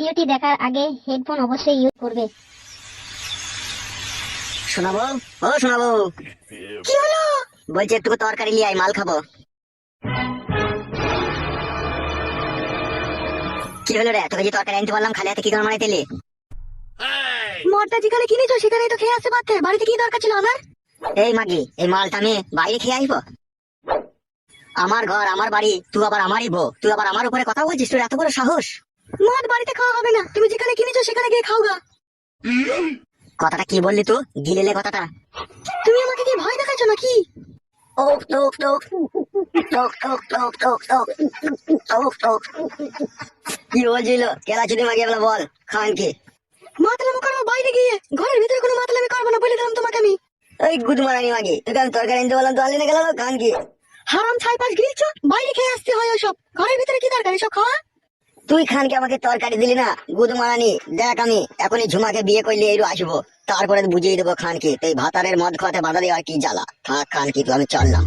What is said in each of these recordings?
ভিডিওটি দেখার আগে হেডফোন অবশ্যই ইউজ করবে। শোনাবো? ও শোনাবো। কি হলো? বলছি একটু তরকারি নিয়ে আয়, মাল খাবো। কি হলো রে, তোকে যে তরকারি আনতে বললাম খালি হাতে কি করে মারাই দিলি? মদটা যেখানে কিনেছো সেখানেই তো খেয়ে আসতে পারতে, বাড়িতে কি দরকার ছিল আমার? এই মাগি, এই মালটা আমি বাইরে খেয়ে আসবো? আমার ঘর, আমার বাড়ি, তুই আবার আমারই বউ, তুই আবার আমার উপরে কথা বলছিস? তোর এত বড় সাহস? মদ বাড়িতে খাওয়া হবে না, তুমি যেখানে কিনেছো সেখানে গিয়ে খাওগা। কথাটা কি বললি তুই? গিলেলে কথাটা? তুমি আমাকে কি ভয় দেখাচ্ছ নাকি? ও টোক টোক টোক টোক টোক টোক টোক টোক টোক। কি বলছিল? কেলা চুরি মাগিয়ে বলে বল, খান কি? মাতলামি করবো বাইরে গিয়ে, ঘরের ভিতরে কোনো মাতলামি করবো না বলে দিলাম তোমাকে আমি। ওই গুদ মারানি মাগি, তোকে আমি তরকারি আনতে বললাম তো আনলি না, গেল খান কি? হারাম ছাই পাশ গিলছো, বাইরে খেয়ে আসতে হয় ওসব, ঘরের ভিতরে কি দরকার এসব খাওয়া? তুই খানকে আমাকে তরকারি দিলি না, গুদ মারানি। দেখ আমি এখনই ঝুমাকে বিয়ে করলে এরু আসবো, তারপরে বুঝিয়ে দেবো খান কি। তুই ভাতারের মদ খাওয়াতে বাধা দেওয়ার কি জ্বালা। থাক খান কি, তুই আমি চললাম।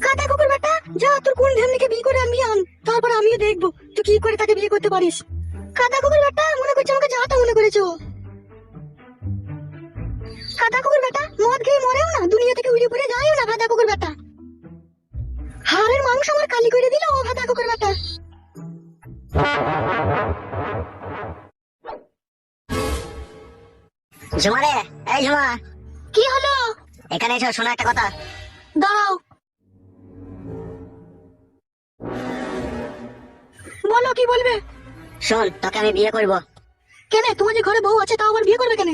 কাটা কুকুর বেটা, যা তোর কোন ঢেমনিকে বিয়ে করে আনবি আন, তারপর আমিও দেখবো তুই কি করে তাকে বিয়ে করতে পারিস। কাটা কুকুর বেটা, মনে করছো আমাকে যাতা মনে করেছো? কাটা কুকুর বেটা, মদ খেয়ে মরেও না, দুনিয়া থেকে উড়ে পড়ে যায়ও না ভাদা কুকুর বেটা। হাড়ের মাংস আমার কালি করে দিল ও ভাদা কুকুর বেটা। ঝুমা রে, এই ঝুমা, কি হলো? এখানে এসো, শোনো একটা কথা। দাঁড়াও, বলো কি বলবে? শোন, তোকে আমি বিয়ে করবো। কেন, তোমার যে ঘরে বউ আছে তাও আবার বিয়ে করবে কেন?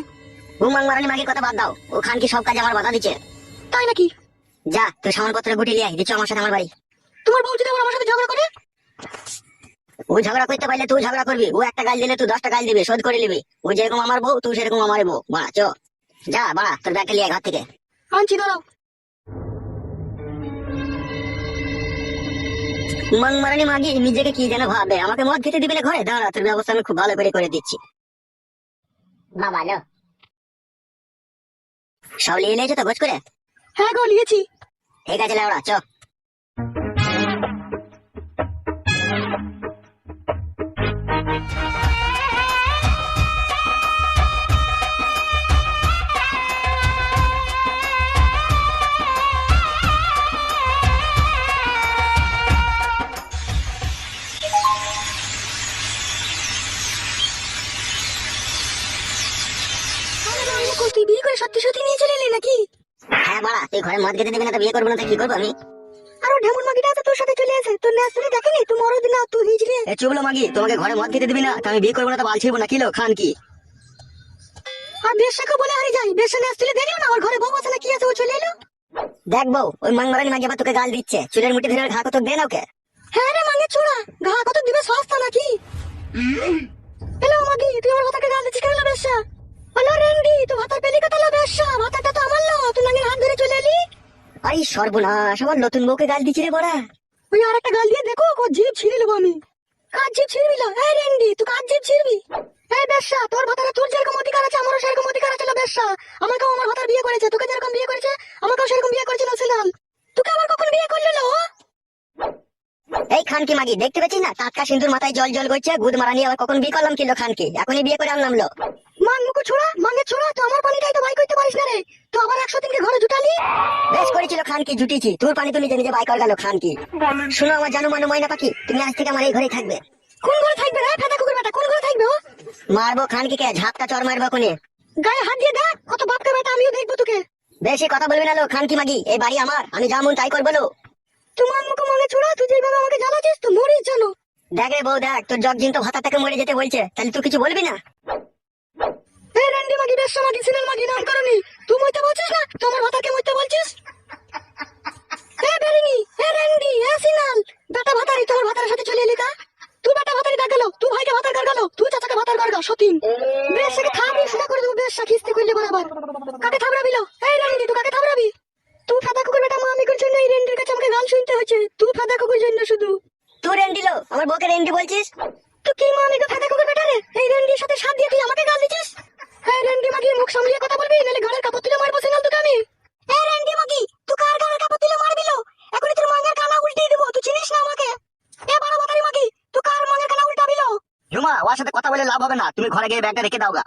ঘুমাং মারানি মাগির কথা বাদ দাও, ও খান কি সব কাজে আমার বাধা দিচ্ছে। তাই নাকি? যা, তুই সামানপত্র গুটি লিয়ে আয়, দিচ্ছ আমার সাথে আমার বাড়ি। তোমার বউ যদি আবার আমার সাথে ঝগড়া করে? ও ঝগড়া করতে পারলে তুই ঝগড়া করবি, ও একটা গাল দিলে তুই 10টা গাল দিবি, শোধ করে নিবি। ও যেরকম আমার বউ, তুই সেরকম আমার বউ। বাড়া চ, যা বাড়া, তোর ব্যাগটা লিয়ে আয় ঘর থেকে। আনছি, দাঁড়াও। মাং মারানি মাগি নিজেকে কি যেন ভাবে, আমাকে মদ খেতে দিবি না ঘরে? দাঁড়া, তোর ব্যবস্থা আমি খুব ভালো করে দিচ্ছি। বাবা লো, সব লিয়ে নিয়েছো তো গোছ করে? হ্যাঁ গো, নিয়েছি। ঠিক আছে লাউড়া, চ। তুই বিয়ে করে সত্যি সত্যি নিয়ে চলে এলি নাকি? হ্যাঁ বাড়া, তুই ঘরে মদ খেতে দিবি না তো বিয়ে করবো না, তো কি করবো আমি? আরো ঢেমন মাগিটা আছে তোর সাথে চলে এসে, তোর ন্যাস তুই দেখেনি? তুই মরদ না, তুই হিজড়ে। এ চুবলো মাগি, তোমাকে ঘরে মদ খেতে দিবি না তো আমি বিয়ে করবো না, তো বাল ছিড়বো না, কিলো খান কি? আর বেশাকে বলে হারি যাই, বেশা ন্যাস তুলে দেখলো না, ওর ঘরে বউ আছে না কি আছে, ও চলে এলো। দেখবো ওই মাং মারানি মাগি আবার তোকে গাল দিচ্ছে, চুলের মুঠি ধরে ঘা কত দে না ওকে। হ্যাঁ রে মাঙ্গে চোরা, ঘা কত দিবে সস্তা নাকি? হ্যালো মাগি, তুই আমার ভাতাকে গাল দিচ্ছিস কেন? বেশা হ্যালো রেন্ডি, তুই ভাতার পেলি কথা লো? বেশা ভাতাটা তো আমার লো, তুই নাঙ্গের হাত ধরে চলে এলি। আই সর্বনাশ, আমার নতুন বউকে গাল দিচ্ছি রে বড়া। ওই আর একটা গাল দিয়ে দেখো, ও জিভ ছিঁড়ে নেবো আমি। কাজ জিভ ছিঁড়বি না? এই রেন্ডি, তুই কাজ জিভ ছিঁড়বি? এই বেশা, তোর ভাতারে তোর যেরকম অধিকার আছে আমারও সেরকম অধিকার আছে। বেশা আমাকেও আমার ভাতার বিয়ে করেছে, তোকে যেরকম বিয়ে করেছে আমাকেও সেরকম বিয়ে করেছে নসিলাল। তোকে আবার কখন বিয়ে করলো লো? এই খান কি মাগি, দেখতে পেয়েছিস না টাটকা সিন্দুর মাথায় জল জল করছে? গুদ মারানি আবার কখন বিয়ে করলাম কিলো খান কি, এখনই বিয়ে করে আনলাম লো। মান মুখো ছোড়া, মাঙ্গে ছোড়া, তো আমার পানিটাই তো বাই করতে পারিস না রে, তো আবার 100 দিনকে ঘরে জুটালি। বেশ করেছিল খান কি, জুটিছি। তোর পানি তো নিজে নিজে বাই কর গেল খান কি। শোনো আমার জানু মানু ময়না পাখি, তুমি আজ থেকে আমার এই ঘরেই থাকবে। কোন ঘরে থাকবে রে ফেদা কুকুর বেটা, কোন ঘরে থাকবে ও? মারবো খান কি কে, ঝাপটা চর মারবো কোনে। গায়ে হাত দিয়ে দেখ, কত বাপকে বেটা, আমিও দেখবো তোকে। বেশি কথা বলবি না লো খান কি মাগি, এই বাড়ি আমার, আমি যা মন তাই করবো লো। তোমার মুখো মাঙ্গে ছোড়া, তুই যেভাবে আমাকে জ্বালাচ্ছিস তো মরিস জানো। দেখ রে বউ দেখ, তোর জগ জিন তো ভাতা থেকে মরে যেতে বলছে, তাহলে তুই কিছু বলবি না? এই রেন্ডি মাগি, বেশ মাগি, সিনেল মাগি নাম করনি, তুই মইতে বলছিস না, তোমার ভাতাকে মইতে বলছিস। এ বেরিনি, এ রেন্ডি, এ সিনাল, বেটা ভাতারি তোমার ভাতারের সাথে চলে এলি তা? তুই বেটা ভাতারি ডাক গেল, তুই ভাইকে ভাতার কর গেল, তুই চাচাকে ভাতার কর গা, সতীন। বেশকে থাবি সেটা করে দেবো, বেশ খিস্তি করলে বরাবর। কাকে থাবড়াবি লো? এই রেন্ডি, তুই কাকে থাবড়াবি? তুই ফাদা কুকুর বেটা, মা আমিকুর জন্য এই রেন্ডির কাছে আমাকে গাল শুনতে হচ্ছে, তুই ফাদা কুকুর জন্য শুধু। তুই রেন্ডি লো, আমার বউকে রেন্ডি বলছিস? তুই কি মা আমিকে ফাদা কুকুর বেটা রে? এই রেন্ডির সাথে সাথ দিয়ে তুই আমাকে গাল দিছিস? এই রেন্ডি মাগি, মুখ সামলিয়ে কথা বলবি, নাহলে ঘরের কাপড় তুলে মারবো সিনাল তোকে আমি। এই রেন্ডি মাগি, তুই কার ঘরের কাপড় তুলে মারবি লো? আমার সাথে কথা বলে লাভ হবে না, তুমি ঘরে গিয়ে ব্যাগটা রেখে দাও গা।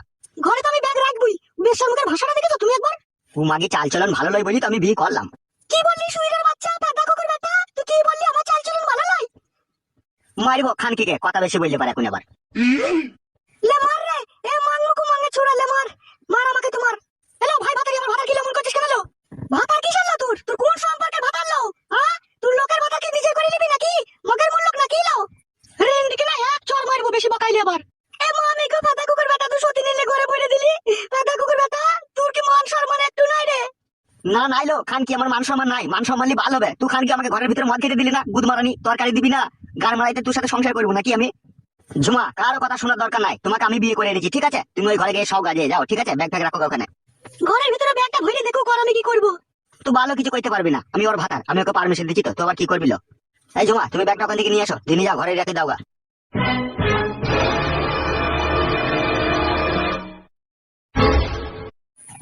ঘরে তো আমি ব্যাগ রাখবই, বেশ্যার মুখের ভাষাটা দেখেছো তুমি একবার? ও মাগি চাল চলন ভালো লয় বলি তো আমি বিয়ে করলাম। কি বললি সুইরের বাচ্চা, পাতা কুকুর বেটা? তুই কি বললি আমার চাল চলন ভালো নয়? মারিবো খানকিকে, কথা বেশি বললে পারে এখন আবার। লে মার রে, এ মাংমুকু মাঙ্গে ছুড়া, লে মার, মার আমাকে তোমার। হ্যালো ভাই ভাতারি, আমার ভাতার কি এমন করছিস কেন? লো ভাতার কি শালা তোর? তোর কোন সম্পর্কে ভাতার লো? হ্যাঁ, তুই লোকের ভাতার কি নিজে করে নিবি নাকি? মগের মূল্য নাকি লো? রেন্ডিকে না এক চড় মারবো বেশি বকাইলে আবার। এ মামি গো পাতা কুকুর বেটা, তুই সত্যি নিলে ঘরে বইরে দিলি? পাতা কুকুর বেটা, তোর কি মান সম্মান একটু নাই রে? না নাইলো খানকি, আমার মান সম্মান নাই, মান সম্মান ভালো হবে। তুই খানকি আমাকে ঘরের ভিতরে মদ খেতে দিলি না, গুদ মারানি তরকারি দিবি না, গান মারাইতে তোর সাথে সংসার করবো নাকি আমি? ঝুমা কারো কথা শোনার দরকার নাই, তোমাকে আমি বিয়ে করে এনেছি ঠিক আছে? তুমি ওই ঘরে গিয়ে সব কাজে যাও ঠিক আছে? ব্যাগ ফ্যাগ রাখো ওখানে। ঘরের ভিতরে ব্যাগটা ভরে দেখো, কর আমি কি করবো? তুই ভালো কিছু করতে পারবি না, আমি ওর ভাতার, আমি ওকে পারমিশন দিচ্ছি তো, তো আবার কি করবি লো? এই ঝুমা তুমি ব্যাগটা ওখান থেকে নিয়ে আসো, দিয়ে যাও ঘরে রেখে দাও গা।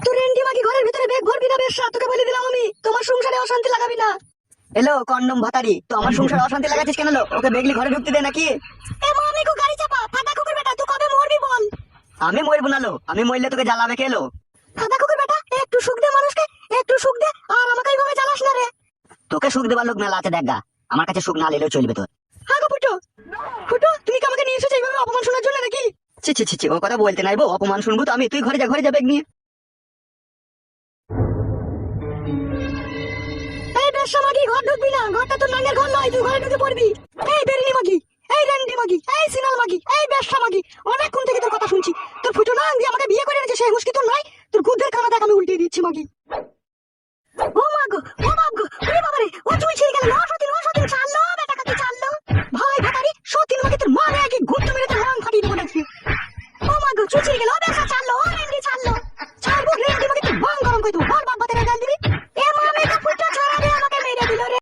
তুই রেন্ডি মাগি ঘরের ভিতরে ব্যাগ ভরবি না বেশ্যা, তোকে বলে দিলাম আমি, তোমার সংসারে অশান্তি লাগাবি না। এলো কন্ডম ভাতারি, তো আমার সংসারে অশান্তি লাগাচ্ছিস কেন লো? ওকে বেগলি ঘরে ঢুকতে দে নাকি? এ মামি গো গাড়ি চাপা, ফাটা কুকুর বেটা, তুই কবে মরবি বল? আমি মরবো না লো, আমি মরলে তোকে জ্বালাবে কে লো? ফাটা কুকুর বেটা, একটু সুখ দে মানুষকে, একটু সুখ দে, আর আমাকে এইভাবে জ্বালাস না রে। তোকে সুখ দেবার লোক মেলা আছে দেখ গা, আমার কাছে সুখ না নিলেও চলবে তোর। হ্যাঁ গো ফুটো, ফুটো তুমি কি আমাকে নিয়ে এসেছো এইভাবে অপমান শোনার জন্য নাকি? ছি ছি ছি ছি, ও কথা বলতে নাই বউ, অপমান শুনবো তো আমি? তুই ঘরে যা, ঘরে যা ব্যাগ নিয়ে। এই বেশ্যা মাগি ঘর ঢুকবি না, ঘরটা তোর নাঙ্গের ঘর নয়, তুই ঘরে ঢুকে পড়বি। এই বেরিনি মাগি, এই রেন্ডি মাগি, এই সিনাল মাগি, এই বেশ্যা মাগি, অনেকক্ষণ থেকে তোর কথা শুনছি। তোর ফুটো না দিয়ে আমাকে বিয়ে করে এনেছে, সেই মুশকি তোর নাই? তোর গুদের কানা দেখ আমি উল্টে দিচ্ছি মাগি। ও মা গো, ও বাপ গো, ওরে বাবা রে, ও চুল ছিঁড়ে গেল, ও সতীন ছাড়লো, বেটা কাকি ছাড়লো। ভাই ভাতারি, সতীন মাগি তোর মারে আগে ঘুরতে মেরে তোর রাং ফাটিয়ে দেবো দেখছি। ও মা গো, চুল ছিঁড়ে গেল, ও বেশ্যা ছাড়লো, ও রেন্ডি ছাড়লো। ছাড়বো রেন্ডি মাগি তোর বাং গরম করে দেবো, বল